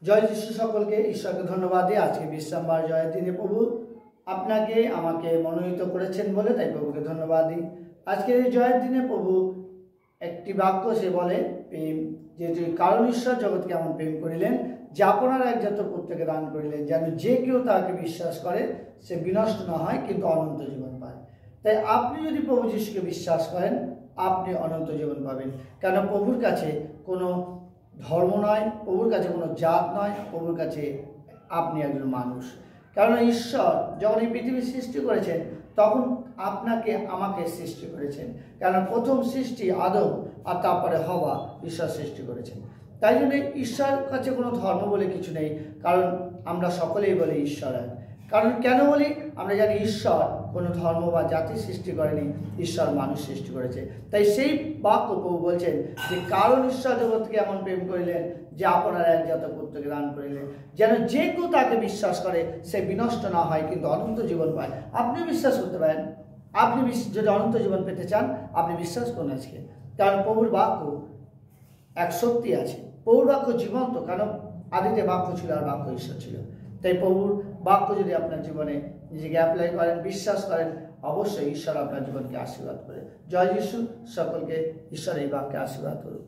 জয় যিশু সকলকে ঈশ্বরকে ধন্যবাদ দিয়ে আজকে বিশ্রামবার জয়ের দিনে প্রভু আপনাকে আমাকে মনোনীত করেছেন বলে তাই প্রভুকে ধন্যবাদ দিই। আজকের এই জয়ের দিনে প্রভু একটি বাক্য সে বলে প্রেম, যেহেতু কারণ ঈশ্বর জগৎকে এমন প্রেম করিলেন যে আপনার একজাত পুত্রকে দান করিলেন যেন যে কেউ তাকে বিশ্বাস করে সে বিনষ্ট না হয় কিন্তু অনন্ত জীবন পায়। তাই আপনি যদি প্রভু যিশুকে বিশ্বাস করেন আপনি অনন্ত জীবন পাবেন। কেন প্রভুর কাছে কোনো ধর্ম নয়, প্রভুর কাছে কোনো জাত নয়, প্রভুর কাছে আপনি একজন মানুষ। কারণ ঈশ্বর যখন এই পৃথিবী সৃষ্টি করেছেন তখন আপনাকে আমাকে সৃষ্টি করেছেন। কারণ প্রথম সৃষ্টি আদম আর তারপরে হওয়া ঈশ্বর সৃষ্টি করেছেন। তাই জন্য ঈশ্বরের কাছে কোনো ধর্ম বলে কিছু নেই, কারণ আমরা সকলেই বলি ঈশ্বর এক। কারণ কেন বলি, আমরা জানি ঈশ্বর কোনো ধর্ম বা জাতি সৃষ্টি করেনি, ঈশ্বর মানুষ সৃষ্টি করেছে। তাই সেই বাক্য প্রভু বলছেন যে কারণ ঈশ্বর জগৎকে এমন প্রেম করিলেন যে আপনার একজাত পুত্রকে দান করিলেন যেন যে কেউ তাকে বিশ্বাস করে সে বিনষ্ট না হয় কিন্তু অনন্ত জীবন পায়। আপনি বিশ্বাস করতে পারেন, আপনি যদি অনন্ত জীবন পেতে চান আপনি বিশ্বাস করুন আজকে। কারণ প্রভুর বাক্য এক শক্তি আছে, প্রভুর বাক্য জীবন্ত। কারণ আদিতে বাক্য ছিল আর বাক্য ঈশ্বর ছিল। তাই প্রভুর বাক্য যদি আপনার জীবনে নিজেকে অ্যাপ্লাই করেন, বিশ্বাস করেন, অবশ্যই ঈশ্বর আপনার জীবনকে আশীর্বাদ করে। জয় যিশু, সকলকে ঈশ্বর এই বাক্যে আশীর্বাদ করুন।